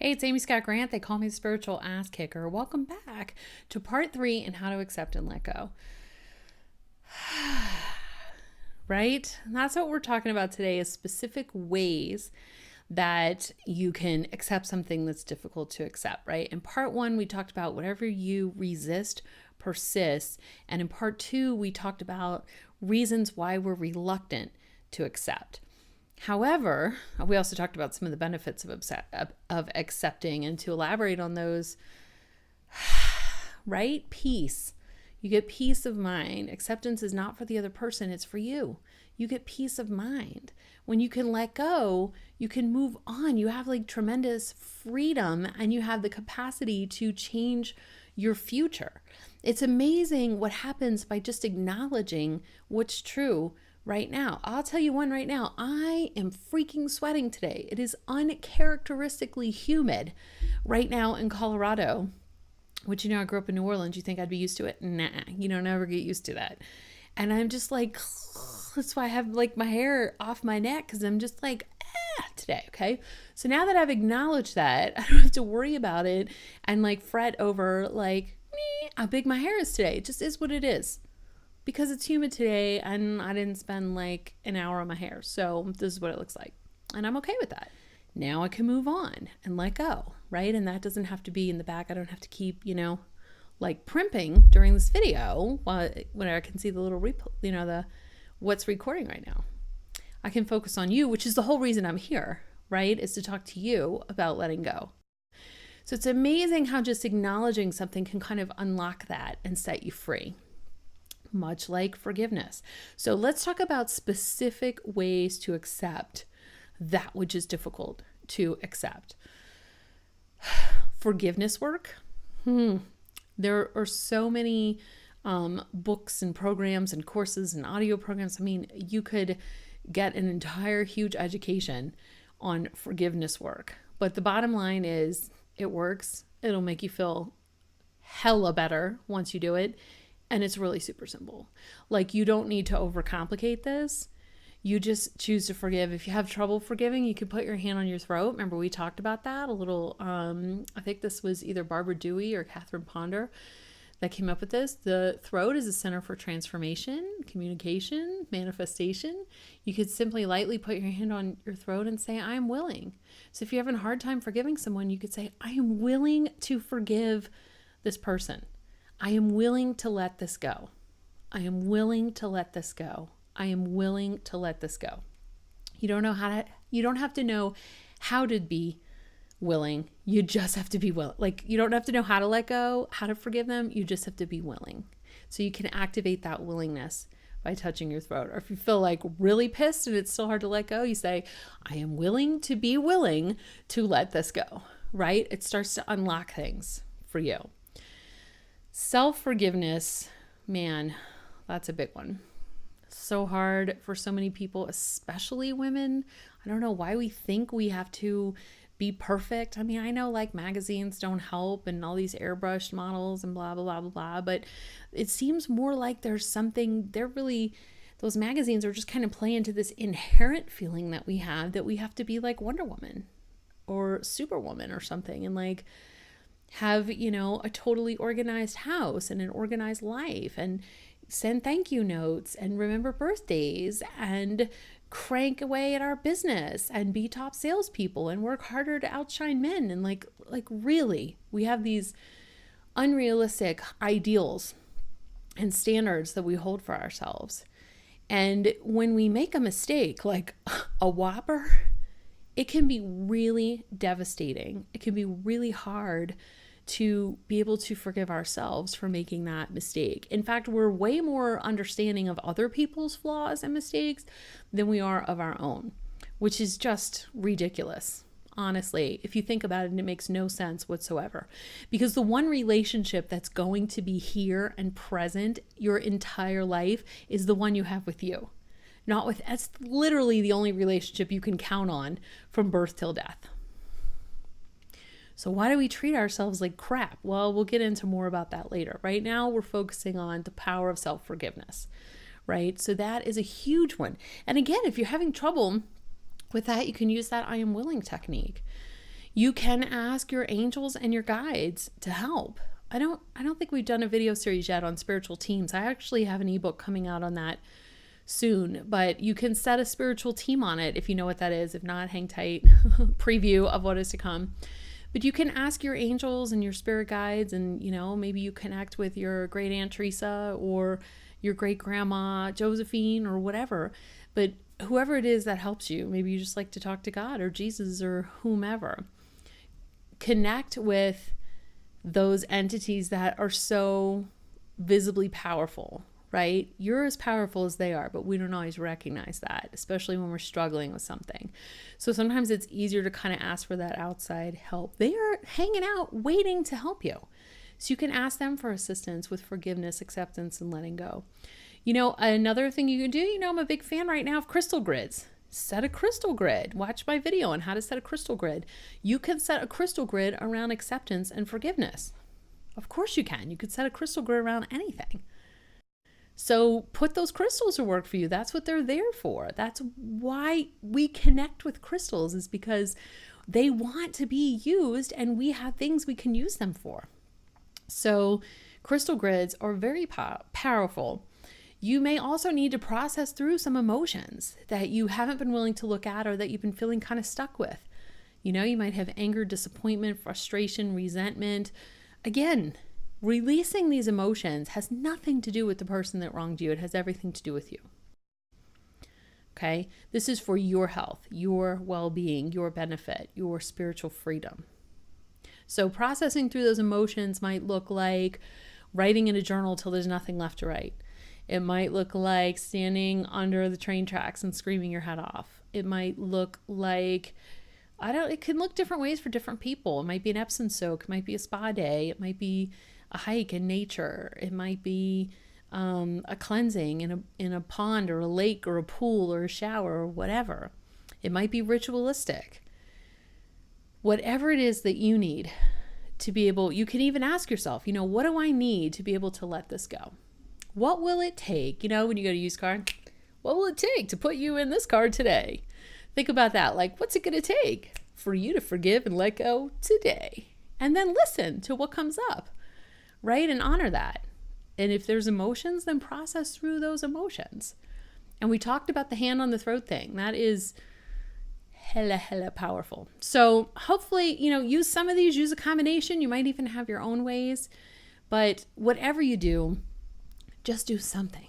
Hey, it's Amy Scott Grant. They call me the spiritual ass kicker. Welcome back to part 3 in how to accept and let go. Right? And that's what we're talking about today is specific ways that you can accept something that's difficult to accept, right? In part 1, we talked about whatever you resist persists. And in part 2, we talked about reasons why we're reluctant to accept. However, we also talked about some of the benefits of accepting, and to elaborate on those, right? Peace. You get peace of mind. Acceptance is not for the other person, it's for you. You get peace of mind. When you can let go, you can move on. You have like tremendous freedom and you have the capacity to change your future. It's amazing what happens by just acknowledging what's true right now. I'll tell you one right now. I am freaking sweating today. It is uncharacteristically humid right now in Colorado, which, I grew up in New Orleans. You think I'd be used to it? Nah, never get used to that. And I'm just like, that's why I have like my hair off my neck, because I'm just like, today. Okay. So now that I've acknowledged that, I don't have to worry about it and like fret over like how big my hair is today. It just is what it is. Because it's humid today and I didn't spend like an hour on my hair. So this is what it looks like. And I'm okay with that. Now I can move on and let go, right? And that doesn't have to be in the back. I don't have to keep, like primping during this video when I can see the little, the what's recording right now. I can focus on you, which is the whole reason I'm here, right? Is to talk to you about letting go. So it's amazing how just acknowledging something can kind of unlock that and set you free. Much like forgiveness. So let's talk about specific ways to accept that which is difficult to accept. Forgiveness work. There are so many books and programs and courses and audio programs. I mean, you could get an entire huge education on forgiveness work. But the bottom line is it works. It'll make you feel hella better once you do it. And it's really super simple. Like, you don't need to overcomplicate this. You just choose to forgive. If you have trouble forgiving, you can put your hand on your throat. Remember, we talked about that a little. I think this was either Barbara Dewey or Catherine Ponder that came up with this. The throat is a center for transformation, communication, manifestation. You could simply lightly put your hand on your throat and say, I am willing. So if you're having a hard time forgiving someone, you could say, I am willing to forgive this person. I am willing to let this go. I am willing to let this go. I am willing to let this go. You don't have to know how to be willing. You just have to be willing. Like, you don't have to know how to let go, how to forgive them. You just have to be willing. So you can activate that willingness by touching your throat. Or if you feel like really pissed and it's still hard to let go, you say, I am willing to be willing to let this go, right? It starts to unlock things for you. Self-forgiveness, man, that's a big one. So hard for so many people, especially women. I don't know why we think we have to be perfect. I mean, I know like magazines don't help and all these airbrushed models and blah, blah, blah, blah, blah, but it seems more like there's something, those magazines are just kind of playing into this inherent feeling that we have to be like Wonder Woman or Superwoman or something. And like, have, a totally organized house and an organized life and send thank you notes and remember birthdays and crank away at our business and be top salespeople and work harder to outshine men. And like really, we have these unrealistic ideals and standards that we hold for ourselves. And when we make a mistake, like a whopper, it can be really devastating. It can be really hard to be able to forgive ourselves for making that mistake. In fact, we're way more understanding of other people's flaws and mistakes than we are of our own, which is just ridiculous. Honestly, if you think about it, it makes no sense whatsoever. Because the one relationship that's going to be here and present your entire life is the one you have with you. That's literally the only relationship you can count on from birth till death. So why do we treat ourselves like crap? Well, we'll get into more about that later. Right now, we're focusing on the power of self-forgiveness, right? So that is a huge one. And again, if you're having trouble with that, you can use that I am willing technique. You can ask your angels and your guides to help. I don't think we've done a video series yet on spiritual teams. I actually have an ebook coming out on that soon, but you can set a spiritual team on it if you know what that is. If not, hang tight. Preview of what is to come. But you can ask your angels and your spirit guides, and maybe you connect with your great Aunt Teresa or your great grandma Josephine or whatever. But whoever it is that helps you, maybe you just like to talk to God or Jesus or whomever. Connect with those entities that are so visibly powerful, right? You're as powerful as they are, but we don't always recognize that, especially when we're struggling with something. So sometimes it's easier to kind of ask for that outside help. They are hanging out, waiting to help you. So you can ask them for assistance with forgiveness, acceptance, and letting go. Another thing you can do, I'm a big fan right now of crystal grids. Set a crystal grid. Watch my video on how to set a crystal grid. You can set a crystal grid around acceptance and forgiveness. Of course you can. You could set a crystal grid around anything. So put those crystals to work for you. That's what they're there for. That's why we connect with crystals, is because they want to be used and we have things we can use them for. So crystal grids are very powerful. You may also need to process through some emotions that you haven't been willing to look at or that you've been feeling kind of stuck with. You might have anger, disappointment, frustration, resentment. Again, releasing these emotions has nothing to do with the person that wronged you. It has everything to do with you. Okay? This is for your health, your well-being, your benefit, your spiritual freedom. So processing through those emotions might look like writing in a journal till there's nothing left to write. It might look like standing under the train tracks and screaming your head off. It might look like, it can look different ways for different people. It might be an Epsom soak. It might be a spa day. It might be a hike in nature. It might be a cleansing in a pond or a lake or a pool or a shower or whatever. It might be ritualistic. Whatever it is that you need to be able, you can even ask yourself, what do I need to be able to let this go? What will it take? When you go to use car, what will it take to put you in this car today? Think about that. Like, what's it going to take for you to forgive and let go today? And then listen to what comes up, right? And honor that. And if there's emotions, then process through those emotions. And we talked about the hand on the throat thing. That is hella powerful. So hopefully, use some of these, use a combination. You might even have your own ways. But whatever you do, just do something.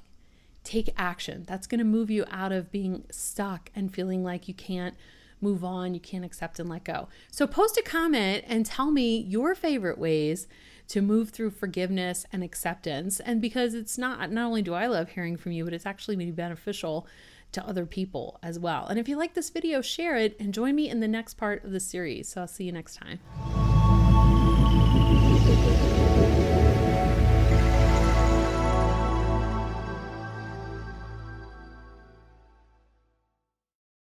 Take action. That's going to move you out of being stuck and feeling like you can't move on, you can't accept and let go. So post a comment and tell me your favorite ways to move through forgiveness and acceptance. And because it's not only do I love hearing from you, but it's actually really beneficial to other people as well. And if you like this video, share it and join me in the next part of the series. So I'll see you next time.